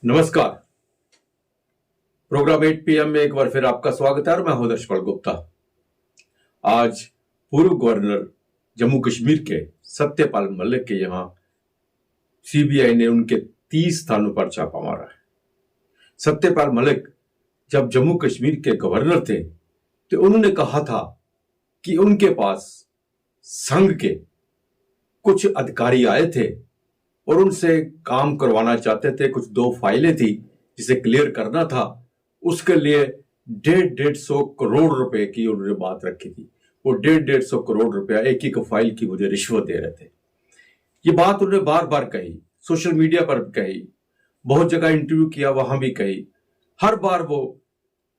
नमस्कार। Programme 8 PM में एक बार फिर आपका स्वागत है और मैं हूं यशपाल गुप्ता। आज पूर्व गवर्नर जम्मू कश्मीर के सत्यपाल मलिक के यहां सीबीआई ने उनके 30 स्थानों पर छापा मारा है। सत्यपाल मलिक जब जम्मू कश्मीर के गवर्नर थे तो उन्होंने कहा था कि उनके पास संघ के कुछ अधिकारी आए थे और उनसे काम करवाना चाहते थे। कुछ 2 फाइलें थी जिसे क्लियर करना था, उसके लिए 150 करोड़ रुपए की उन्होंने बात रखी थी। वो 150 करोड़ रुपया एक एक फाइल की मुझे रिश्वत दे रहे थे। ये बात उन्होंने बार बार कही, सोशल मीडिया पर कही, बहुत जगह इंटरव्यू किया, वहां भी कही। हर बार वो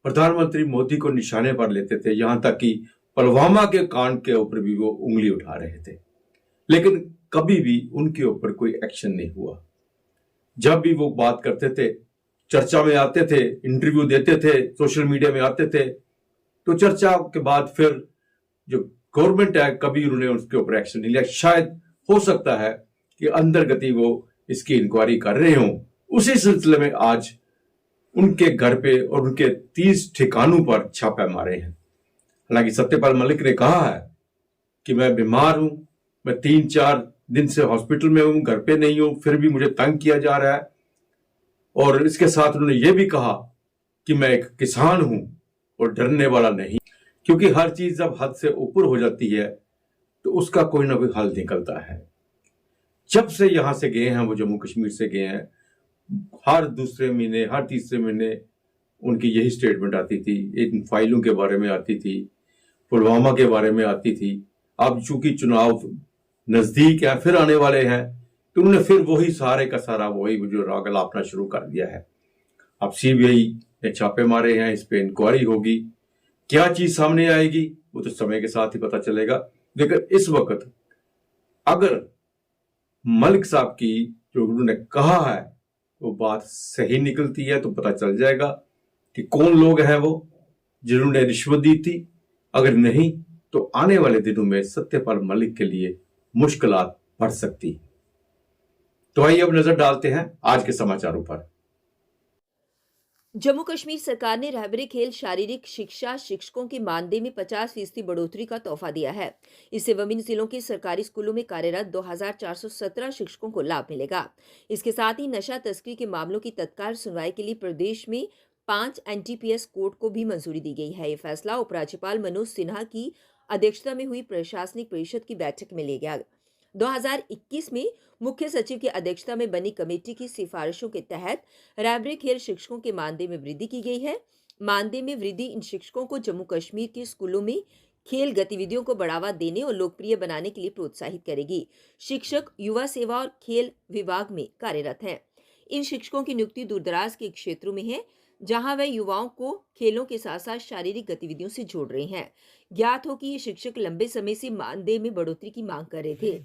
प्रधानमंत्री मोदी को निशाने पर लेते थे, यहां तक कि पुलवामा के कांड के ऊपर भी वो उंगली उठा रहे थे, लेकिन कभी भी उनके ऊपर कोई एक्शन नहीं हुआ। जब भी वो बात करते थे, चर्चा में आते थे, इंटरव्यू देते थे, सोशल मीडिया में आते थे, तो चर्चा के बाद फिर जो गवर्नमेंट है कभी उन्होंने उसके ऊपर एक्शन नहीं लिया। शायद हो सकता है कि अंतर्गति वो इसकी इंक्वायरी कर रहे हों। उसी सिलसिले में आज उनके घर पे और उनके 30 ठिकानों पर छापे मारे हैं। हालांकि सत्यपाल मलिक ने कहा है कि मैं बीमार हूं, मैं 3-4 दिन से हॉस्पिटल में हूं, घर पे नहीं हूं, फिर भी मुझे तंग किया जा रहा है। और इसके साथ उन्होंने ये भी कहा कि मैं एक किसान हूं और डरने वाला नहीं, क्योंकि हर चीज जब हद से ऊपर हो जाती है तो उसका कोई ना कोई हल निकलता है। जब से यहां से गए हैं, वो जम्मू कश्मीर से गए हैं, हर दूसरे महीने, हर तीसरे महीने उनकी यही स्टेटमेंट आती थी। इन फाइलों के बारे में आती थी, पुलवामा के बारे में आती थी। अब चूंकि चुनाव नजदीक है, फिर आने वाले हैं, तो उन्होंने फिर वही सारे का सारा वही जो राग लापना शुरू कर दिया है। अब सीबीआई ने छापे मारे हैं, इस पे इंक्वायरी होगी, क्या चीज सामने आएगी वो तो समय के साथ ही पता चलेगा। लेकिन इस वक्त अगर मलिक साहब की जो उन्होंने कहा है वो बात सही निकलती है तो पता चल जाएगा कि कौन लोग हैं वो जिन्होंने रिश्वत दी थी। अगर नहीं तो आने वाले दिनों में सत्यपाल मलिक के लिए मुश्किलात बढ़ सकती। तो आइए अब नजर डालते हैं आज के समाचारों पर। जम्मू कश्मीर सरकार ने रहबरे खेल शारीरिक शिक्षा शिक्षकों के मानदेय में 50% बढ़ोतरी का तोहफा दिया है। इससे विभिन्न जिलों के सरकारी स्कूलों में कार्यरत 2417 शिक्षकों को लाभ मिलेगा। इसके साथ ही नशा तस्करी के मामलों की तत्काल सुनवाई के लिए प्रदेश में 5 एनटीपीएस कोर्ट को भी मंजूरी दी गई है। ये फैसला उपराज्यपाल मनोज सिन्हा की अध्यक्षता में हुई प्रशासनिक परिषद की बैठक में लिया गया। 2021 में मुख्य सचिव की अध्यक्षता में बनी कमेटी की सिफारिशों के तहत रहबरे खेल शिक्षकों के मानदेय में वृद्धि की गई है। मानदेय में वृद्धि इन शिक्षकों को जम्मू कश्मीर के स्कूलों में खेल गतिविधियों को बढ़ावा देने और लोकप्रिय बनाने के लिए प्रोत्साहित करेगी। शिक्षक युवा सेवा और खेल विभाग में कार्यरत हैं। इन शिक्षकों की नियुक्ति दूरदराज के क्षेत्रों में है, जहां वे युवाओं को खेलों के साथ साथ शारीरिक गतिविधियों से जोड़ रहे हैं। ज्ञात हो कि ये शिक्षक लंबे समय से मानदेय में बढ़ोतरी की मांग कर रहे थे।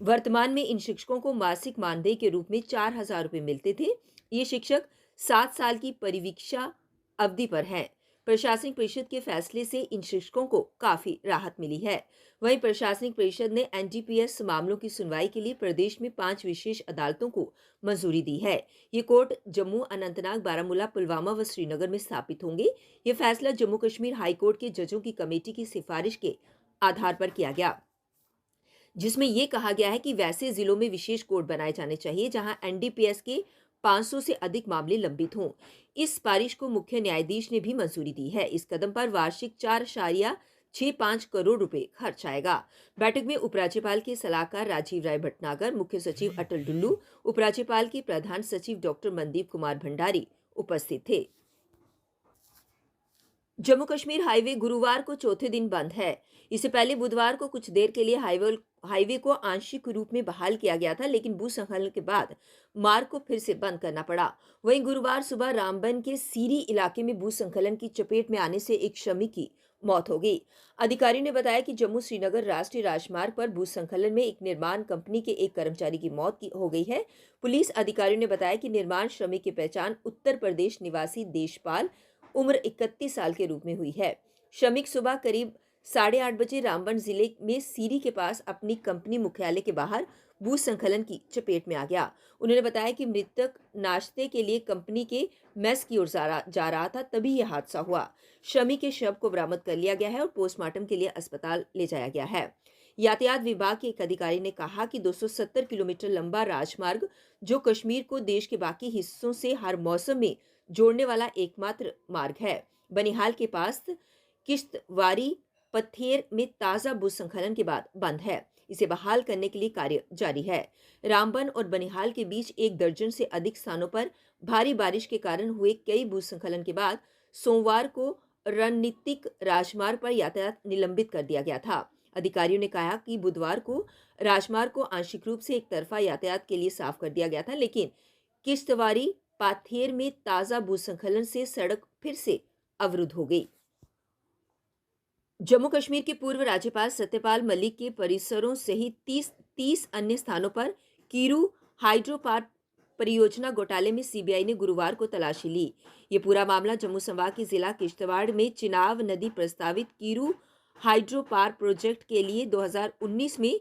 वर्तमान में इन शिक्षकों को मासिक मानदेय के रूप में 4,000 रुपये मिलते थे। ये शिक्षक 7 साल की परिवीक्षा अवधि पर हैं। प्रशासनिक परिषद के फैसले से इन शिक्षकों को काफी राहत मिली है। वहीं प्रशासनिक परिषद ने एनटीपीएस मामलों की सुनवाई के लिए प्रदेश में 5 विशेष अदालतों को मंजूरी दी है। ये कोर्ट जम्मू, अनंतनाग, बारामूला, पुलवामा व श्रीनगर में स्थापित होंगे। ये फैसला जम्मू कश्मीर हाई कोर्ट के जजों की कमेटी की सिफारिश के आधार पर किया गया, जिसमें यह कहा गया है कि वैसे जिलों में विशेष कोर्ट बनाए जाने चाहिए जहां एनडीपीएस के 500 से अधिक मामले लंबित हों। इस सिफारिश को मुख्य न्यायाधीश ने भी मंजूरी दी है। इस कदम पर वार्षिक 4.65 करोड़ रुपए खर्च आएगा। बैठक में उपराज्यपाल के सलाहकार राजीव राय भटनागर, मुख्य सचिव अटल डुल्लू, उपराज्यपाल के प्रधान सचिव डॉक्टर मनदीप कुमार भंडारी उपस्थित थे। जम्मू कश्मीर हाईवे गुरुवार को चौथे दिन बंद है। इससे पहले बुधवार को कुछ देर के लिए हाईवे को आंशिक रूप में बहाल किया गया था, लेकिन भूस्खलन के बाद मार्ग को फिर से बंद करना पड़ा। वहीं गुरुवार सुबह रामबन के सीरी इलाके में भूस्खलन की चपेट में आने से एक श्रमिक की मौत हो गई। अधिकारियों ने बताया कि जम्मू श्रीनगर राष्ट्रीय राजमार्ग पर भूस्खलन में एक निर्माण कंपनी के एक कर्मचारी की मौत हो गई है। पुलिस अधिकारियों ने बताया कि निर्माण श्रमिक की पहचान उत्तर प्रदेश निवासी देशपाल उम्र 31 साल के रूप में हुई है। श्रमिक सुबह करीब 8:30 बजे रामबन जिले में सीरी के पास अपनी कंपनी मुख्यालय के बाहर भूस्खलन की चपेट में आ गया। उन्होंने बताया कि मृतक नाश्ते के लिए कंपनी के मेस की ओर जा रहा था, तभी यह हादसा हुआ। शमी के शव को बरामद कर लिया गया है और पोस्टमार्टम के लिए अस्पताल ले जाया गया है। यातायात विभाग के एक अधिकारी ने कहा कि 270 किलोमीटर लंबा राजमार्ग, जो कश्मीर को देश के बाकी हिस्सों से हर मौसम में जोड़ने वाला एकमात्र मार्ग है, बनिहाल के पास किश्तवाड़ी पथेर में ताजा भूस्खलन के बाद बंद है। इसे बहाल करने के लिए कार्य जारी है। रामबन और बनिहाल के बीच 1 दर्जन से अधिक स्थानों पर भारी बारिश के कारण हुए कई भूस्खलन के बाद सोमवार को रणनीतिक राजमार्ग पर यातायात निलंबित कर दिया गया था। अधिकारियों ने कहा कि बुधवार को राजमार्ग को आंशिक रूप से एक तरफा यातायात के लिए साफ कर दिया गया था, लेकिन किश्तवाड़ी पाथेर में ताजा भूस्खलन से सड़क फिर से अवरुद्ध हो गई। जम्मू कश्मीर के पूर्व राज्यपाल सत्यपाल मलिक के परिसरों सहित 30 अन्य स्थानों पर कीरू हाइड्रो पावर परियोजना घोटाले में सीबीआई ने गुरुवार को तलाशी ली। ये पूरा मामला जम्मू संभाग के जिला किश्तवाड़ में चिनाब नदी प्रस्तावित कीरू हाइड्रो पावर प्रोजेक्ट के लिए 2019 में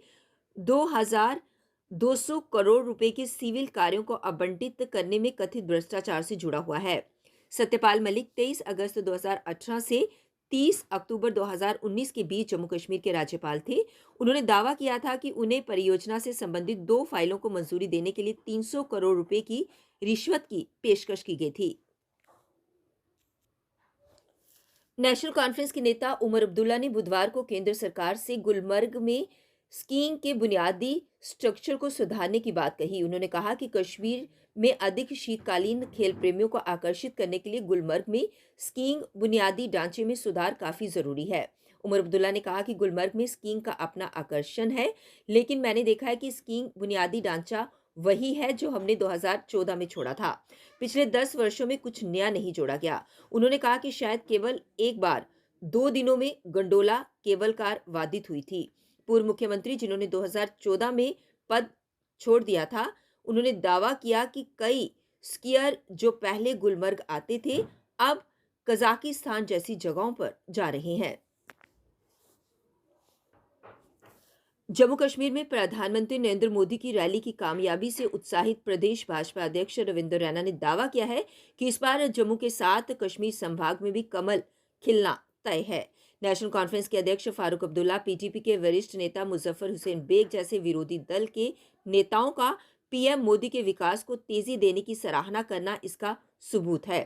2,200 करोड़ रुपए के सिविल कार्यों को आवंटित करने में कथित भ्रष्टाचार से जुड़ा हुआ है। सत्यपाल मलिक 23 अगस्त 2018 से 30 अक्टूबर 2019 के बीच जम्मू कश्मीर के राज्यपाल थे। उन्होंने दावा किया था कि उन्हें परियोजना से संबंधित 2 फाइलों को मंजूरी देने के लिए 300 करोड़ रुपए की रिश्वत की पेशकश की गई थी। नेशनल कॉन्फ्रेंस के नेता उमर अब्दुल्ला ने बुधवार को केंद्र सरकार से गुलमर्ग में स्कीइंग के बुनियादी स्ट्रक्चर को सुधारने की बात कही। उन्होंने कहा कि कश्मीर में अधिक शीतकालीन खेल प्रेमियों को आकर्षित करने के लिए गुलमर्ग में स्कीइंग बुनियादी ढांचे में सुधार काफी जरूरी है। उमर अब्दुल्ला ने कहा कि गुलमर्ग में स्कीइंग का अपना आकर्षण है, लेकिन मैंने देखा है कि स्कीइंग बुनियादी ढांचा वही है जो हमने 2014 में छोड़ा था। पिछले 10 वर्षों में कुछ नया नहीं जोड़ा गया। उन्होंने कहा कि शायद केवल एक बार 2 दिनों में गंडोला केबल कार बाधित हुई थी। पूर्व मुख्यमंत्री जिन्होंने 2014 में पद छोड़ दिया था, उन्होंने दावा किया कि कई स्कीयर जो पहले गुलमर्ग आते थे अब कजाकिस्तान जैसी जगहों पर जा रहे हैं। जम्मू कश्मीर में प्रधानमंत्री नरेंद्र मोदी की रैली की कामयाबी से उत्साहित प्रदेश भाजपा अध्यक्ष रविंद्र रैना ने दावा किया है कि इस बार जम्मू के साथ कश्मीर संभाग में भी कमल खिलना तय है। नेशनल कॉन्फ्रेंस के अध्यक्ष फारूक अब्दुल्ला, पीटीपी के वरिष्ठ नेता मुजफ्फर हुसैन बेग जैसे विरोधी दल के नेताओं का पीएम मोदी के विकास को तेजी देने की सराहना करना इसका सबूत है।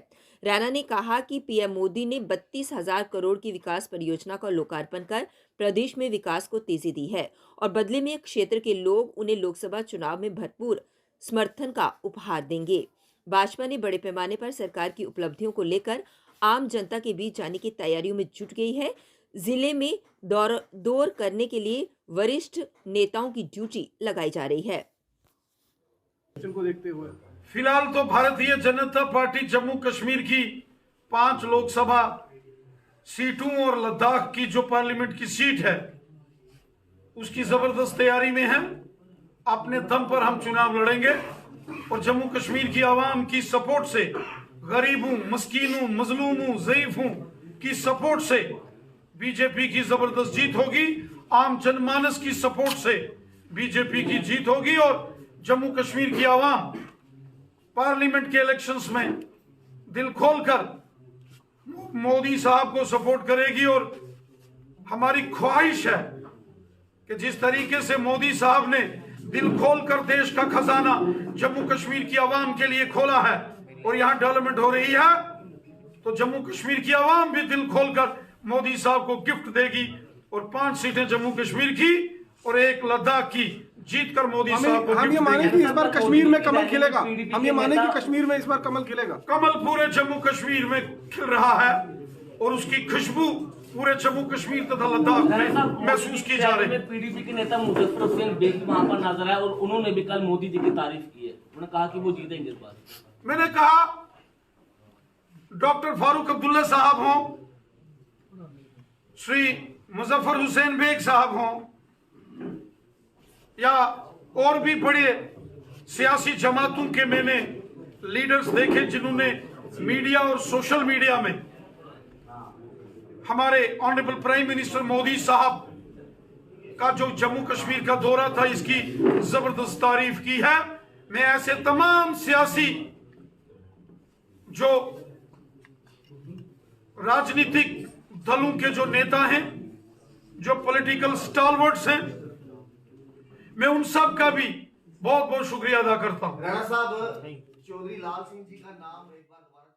रैना ने कहा कि पीएम मोदी ने 32,000 करोड़ की विकास परियोजना का लोकार्पण कर प्रदेश में विकास को तेजी दी है और बदले में क्षेत्र के लोग उन्हें लोकसभा चुनाव में भरपूर समर्थन का उपहार देंगे। भाजपा ने बड़े पैमाने पर सरकार की उपलब्धियों को लेकर आम जनता के बीच जाने की तैयारियों में जुट गई है। जिले में दौर करने के लिए वरिष्ठ नेताओं की ड्यूटी लगाई जा रही है। को देखते हुए फिलहाल तो भारतीय जनता पार्टी जम्मू कश्मीर की 5 लोकसभा सीटों और लद्दाख की जो पार्लियामेंट की सीट है उसकी जबरदस्त तैयारी में है। अपने दम पर हम चुनाव लड़ेंगे और जम्मू कश्मीर की आवाम की सपोर्ट से, गरीबों, मस्कीनों, मजलूमों, ज़ईफों की सपोर्ट से बीजेपी की जबरदस्त जीत होगी। आम जनमानस की सपोर्ट से बीजेपी की जीत होगी और जम्मू कश्मीर की आवाम पार्लियामेंट के इलेक्शंस में दिल खोलकर मोदी साहब को सपोर्ट करेगी और हमारी ख्वाहिश है कि जिस तरीके से मोदी साहब ने दिल खोलकर देश का खजाना जम्मू कश्मीर की आवाम के लिए खोला है और यहां डेवलपमेंट हो रही है, तो जम्मू कश्मीर की आवाम भी दिल खोलकर मोदी साहब को गिफ्ट देगी और 5 सीटें जम्मू कश्मीर की और 1 लद्दाख की जीत कर मोदी साहब को हम ये माने कि इस बार कश्मीर में कमल खिलेगा। हम ये माने कि कश्मीर में इस बार कमल खिलेगा। कमल पूरे जम्मू कश्मीर में खिल रहा है और उसकी खुशबू पूरे जम्मू कश्मीर तथा लद्दाख में महसूस की जा रही है। पीडीपी के नेता मुजफ्फर हुसैन बेग वहां पर नजर आए और उन्होंने भी कल मोदी जी की तारीफ की है। उन्होंने कहा कि वो जीतेंगे इस बार। मैंने कहा डॉक्टर फारूक अब्दुल्ला साहब हों, श्री मुजफ्फर हुसैन बेग साहब हों या और भी बड़े सियासी जमातों के मैंने लीडर्स देखे जिन्होंने मीडिया और सोशल मीडिया में हमारे ऑनरेबल प्राइम मिनिस्टर मोदी साहब का जो जम्मू कश्मीर का दौरा था, इसकी जबरदस्त तारीफ की है। मैं ऐसे तमाम सियासी जो राजनीतिक दलों के जो नेता हैं, जो पॉलिटिकल स्टालवर्ड्स हैं, मैं उन सब का भी बहुत बहुत शुक्रिया अदा करता हूं। राणा साहब, चौधरी लाल सिंह जी का नाम एक बार दोबारा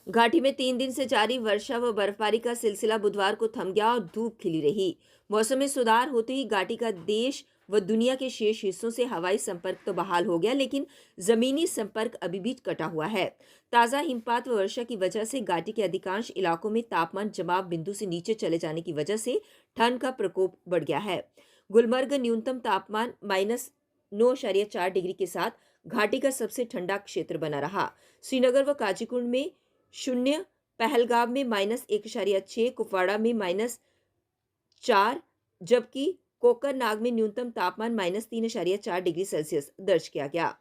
घाटी में 3 दिन से जारी वर्षा व बर्फबारी का सिलसिला बुधवार को थम गया और धूप खिली रही। मौसम में सुधार होते ही घाटी का देश व दुनिया के शेष हिस्सों से हवाई संपर्क तो बहाल हो गया, लेकिन जमीनी संपर्क अभी भी कटा हुआ है। ताज़ा हिमपात व वर्षा की वजह से घाटी के अधिकांश इलाकों में तापमान जमाव बिंदु से नीचे चले जाने की वजह से ठंड का प्रकोप बढ़ गया है। गुलमर्ग न्यूनतम तापमान -9.4 डिग्री के साथ घाटी का सबसे ठंडा क्षेत्र बना रहा। श्रीनगर व काजीकुंड में 0, पहलगाम में -1.6, कुपवाड़ा में -4, जबकि कोकरनाग में न्यूनतम तापमान -3.4 डिग्री सेल्सियस दर्ज किया गया।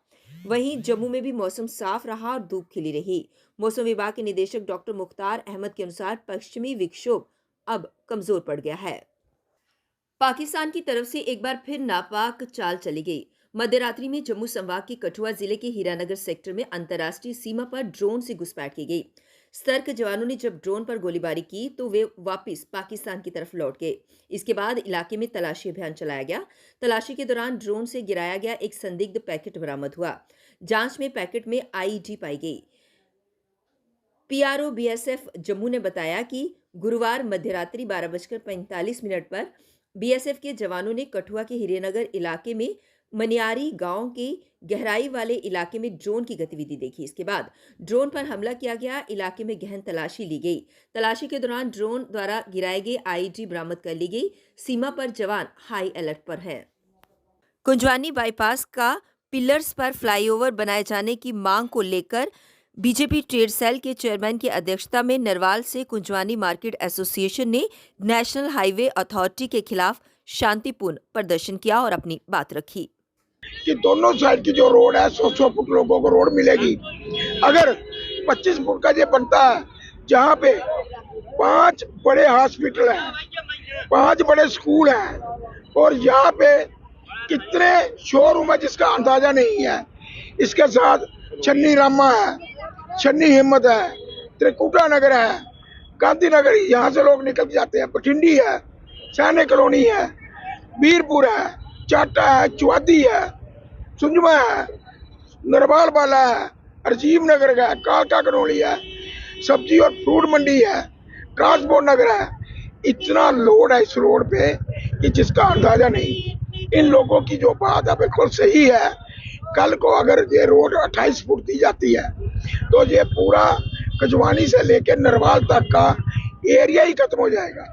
वहीं जम्मू में भी मौसम साफ रहा और धूप खिली रही। मौसम विभाग के निदेशक डॉक्टर मुख्तार अहमद के अनुसार पश्चिमी विक्षोभ अब कमजोर पड़ गया है। पाकिस्तान की तरफ से एक बार फिर नापाक चाल चली गई। मध्यरात्रि में जम्मू संभाग के कठुआ जिले के हीरानगर सेक्टर में अंतर्राष्ट्रीय सीमा पर ड्रोन से घुसपैठ की गई। सतर्क जवानों ने जब ड्रोन पर गोलीबारी की तो वे वापस पाकिस्तान की तरफ लौट गए। इसके बाद इलाके में तलाशी अभियान चलाया गया। तलाशी के दौरान ड्रोन से गिराया गया एक संदिग्ध पैकेट बरामद हुआ। जांच में पैकेट में आईईडी पाई गई। पीआरओ बीएसएफ जम्मू ने बताया कि गुरुवार मध्यरात्रि 12:45 पर बीएसएफ के जवानों ने कठुआ के हीरानगर इलाके में मनियारी गांव के गहराई वाले इलाके में ड्रोन की गतिविधि देखी। इसके बाद ड्रोन पर हमला किया गया। इलाके में गहन तलाशी ली गई। तलाशी के दौरान ड्रोन द्वारा गिराए गए आईईडी बरामद कर ली गई। सीमा पर जवान हाई अलर्ट पर हैं। कुंजवानी बाईपास का पिलर्स पर फ्लाईओवर बनाए जाने की मांग को लेकर बीजेपी ट्रेड सेल के चेयरमैन की अध्यक्षता में नरवाल से कुंजवानी मार्केट एसोसिएशन ने नेशनल हाईवे अथॉरिटी के खिलाफ शांतिपूर्ण प्रदर्शन किया और अपनी बात रखी कि दोनों साइड की जो रोड है 100 फुट लोगों को रोड मिलेगी। अगर 25 फुट का ये बनता है, जहाँ पे 5 बड़े हॉस्पिटल हैं, 5 बड़े स्कूल हैं और यहाँ पे कितने शोरूम है जिसका अंदाजा नहीं है। इसके साथ छन्नी रामा है, छन्नी हिम्मत है, त्रिकुटा नगर है, गांधीनगर, यहाँ से लोग निकल जाते हैं। बठिंडी है, सैनिक कॉलोनी है, वीरपुर है, चाटा है, चुआदी है, सुंजमा है, नरवाल वाला है, अरजीब नगर का है, कालका कनौली है, सब्जी और फ्रूट मंडी है, ट्रांसपोर्ट नगर है। इतना लोड है इस रोड पे कि जिसका अंदाजा नहीं। इन लोगों की जो बात है बिल्कुल सही है। कल को अगर ये रोड 28 फुट दी जाती है तो ये पूरा कजवानी से लेकर नरवाल तक का एरिया ही खत्म हो जाएगा।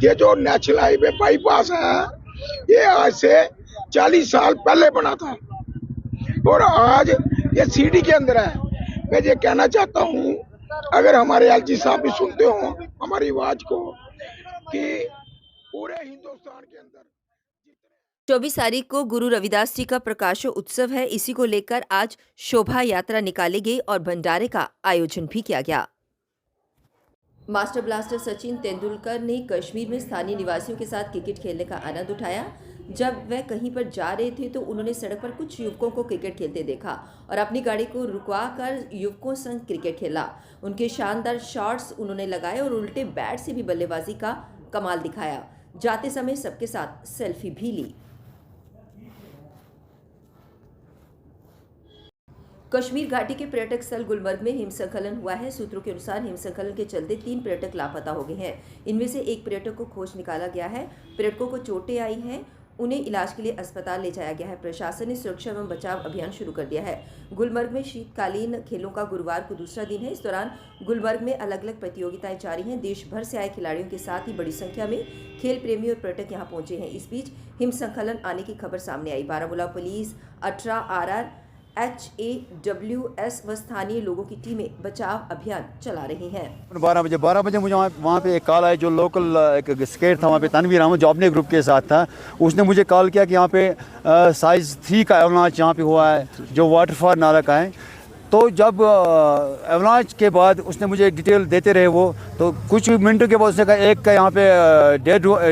ये जो नेशनल हाईवे बाईपास है ये आज से 40 साल पहले बना था और आज ये सिटी के अंदर है। मैं ये कहना चाहता हूँ, अगर हमारे एलजी साहब भी सुनते हो हमारी आवाज को, कि पूरे हिंदुस्तान के अंदर 24 तारीख को गुरु रविदास जी का प्रकाशो उत्सव है। इसी को लेकर आज शोभा यात्रा निकाली गई और भंडारे का आयोजन भी किया गया। मास्टर ब्लास्टर सचिन तेंदुलकर ने कश्मीर में स्थानीय निवासियों के साथ क्रिकेट खेलने का आनंद उठाया। जब वह कहीं पर जा रहे थे तो उन्होंने सड़क पर कुछ युवकों को क्रिकेट खेलते देखा और अपनी गाड़ी को रुकवाकर युवकों संग क्रिकेट खेला। उनके शानदार शॉट्स उन्होंने लगाए और उल्टे बैट से भी बल्लेबाजी का कमाल दिखाया। जाते समय सबके साथ सेल्फी भी ली। कश्मीर घाटी के पर्यटक स्थल गुलमर्ग में हिमस्खलन हुआ है। सूत्रों के अनुसार हिमस्खलन के चलते 3 पर्यटक लापता हो गए हैं। इनमें से एक पर्यटक को खोज निकाला गया है। पर्यटकों को चोटें आई हैं, उन्हें इलाज के लिए अस्पताल ले जाया गया है। प्रशासन ने सुरक्षा एवं बचाव अभियान शुरू कर दिया है। गुलमर्ग में शीतकालीन खेलों का गुरुवार को दूसरा दिन है। इस दौरान गुलमर्ग में अलग अलग प्रतियोगिताएं जारी हैं। देश भर से आए खिलाड़ियों के साथ ही बड़ी संख्या में खेल प्रेमी और पर्यटक यहां पहुंचे हैं। इस बीच हिमस्खलन आने की खबर सामने आई। बारामूला पुलिस, 18 RR, HAWS व स्थानीय लोगों की टीमें बचाव अभियान चला रही हैं। 12 बजे मुझे वहाँ पे एक कॉल आई। जो लोकल एक स्केट था वहाँ पे, तनवीर अहमद, जो अपने ग्रुप के साथ था, उसने मुझे कॉल किया कि यहाँ पे साइज़ 3 का एवलांच यहाँ पे हुआ है, जो वाटरफॉल नाला का है। तो जब एवलांच के बाद उसने मुझे डिटेल देते रहे वो, तो कुछ मिनटों के बाद उसने कहा एक का यहाँ पे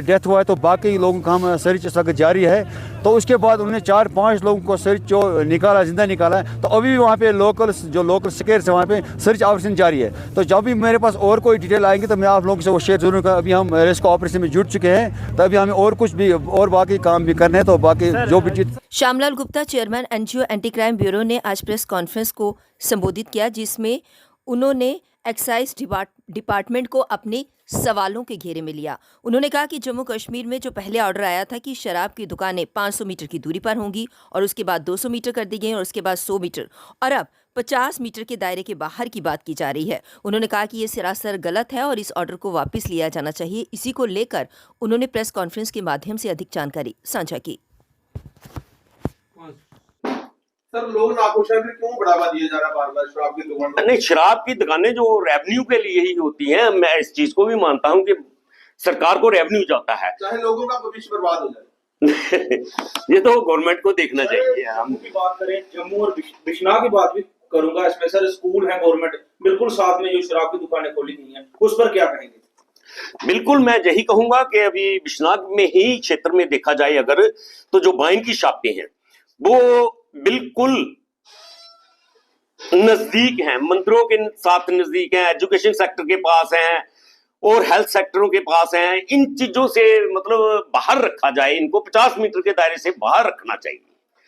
डेथ हुआ है, तो बाकी लोगों का हम सर्च इस वक्त जारी है। तो उसके बाद उन्होंने 4-5 लोगों को सर्च जो निकाला, जिंदा निकाला है। तो अभी वहाँ पे लोकल स्केर्स है, वहाँ पे सर्च ऑपरेशन जारी है। तो जब भी मेरे पास और कोई डिटेल आएंगे तो मैं आप लोगों से वो शेयर जरूर करूँ। अभी हम रेस्क्यू ऑपरेशन में जुट चुके हैं, तो अभी हमें और कुछ भी और बाकी काम भी करने हैं। तो बाकी जो भी Shyamlal Gupta, chairman NGO anti crime bureau ने आज प्रेस कॉन्फ्रेंस को संबोधित किया, जिसमें उन्होंने एक्साइज डिपार्टमेंट को अपने सवालों के घेरे में लिया। उन्होंने कहा कि जम्मू कश्मीर में जो पहले ऑर्डर आया था कि शराब की दुकानें 500 मीटर की दूरी पर होंगी, और उसके बाद 200 मीटर कर दी गई, और उसके बाद 100 मीटर, और अब 50 मीटर के दायरे के बाहर की बात की जा रही है। उन्होंने कहा कि ये सरासर गलत है और इस ऑर्डर को वापस लिया जाना चाहिए। इसी को लेकर उन्होंने प्रेस कॉन्फ्रेंस के माध्यम से अधिक जानकारी साझा की। सर, लोग नाखुश हैं, फिर क्यों बढ़ावा दिया जा रहा बार बार शराब की दुकान? नहीं, शराब की दुकानें जो रेवेन्यू के लिए ही होती हैं, मैं इस चीज को भी मानता हूं कि सरकार को रेवेन्यू जाता है, चाहे लोगों का भविष्य बर्बाद हो जाए। ये तो गवर्नमेंट को देखना चाहिए। हम की बात करें, जम्मू और बिश्नाह की बात भी करूंगा इसमें सर। स्कूल है गवर्नमेंट बिल्कुल साथ में, जो शराब की दुकानें खोली गई हैं उस पर क्या कहेंगे? बिल्कुल, मैं यही कहूंगा कि अभी बिश्नाह में ही क्षेत्र में देखा जाए अगर, तो जो वाइन की शॉपें हैं वो बिल्कुल नजदीक हैं, मंदिरों के साथ नजदीक हैं, एजुकेशन सेक्टर के पास हैं और हेल्थ सेक्टरों के पास हैं। इन चीजों से मतलब बाहर रखा जाए, इनको 50 मीटर के दायरे से बाहर रखना चाहिए।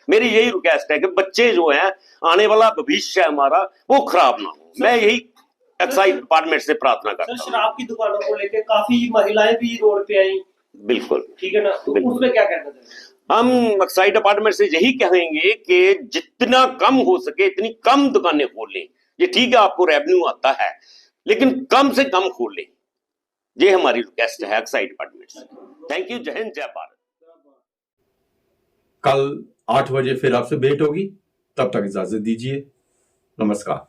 मेरी यही रिक्वेस्ट है कि बच्चे जो हैं, आने वाला भविष्य हमारा वो खराब ना हो। मैं यही एक्साइज डिपार्टमेंट से प्रार्थना करता हूँ। शराब की दुकानों को लेकर काफी महिलाएं भी रोड पे आई। बिल्कुल ठीक है ना, तो उसमें क्या कहना चाहिए? हम एक्साइज डिपार्टमेंट से यही कहेंगे कि जितना कम हो सके इतनी कम दुकानें खोलें। ये ठीक है, आपको रेवेन्यू आता है, लेकिन कम से कम खोलें। ये हमारी रिक्वेस्ट है एक्साइज डिपार्टमेंट से। Thank you. जय हिंद, जय भारत। कल 8 बजे फिर आपसे भेंट होगी, तब तक इजाजत दीजिए। नमस्कार।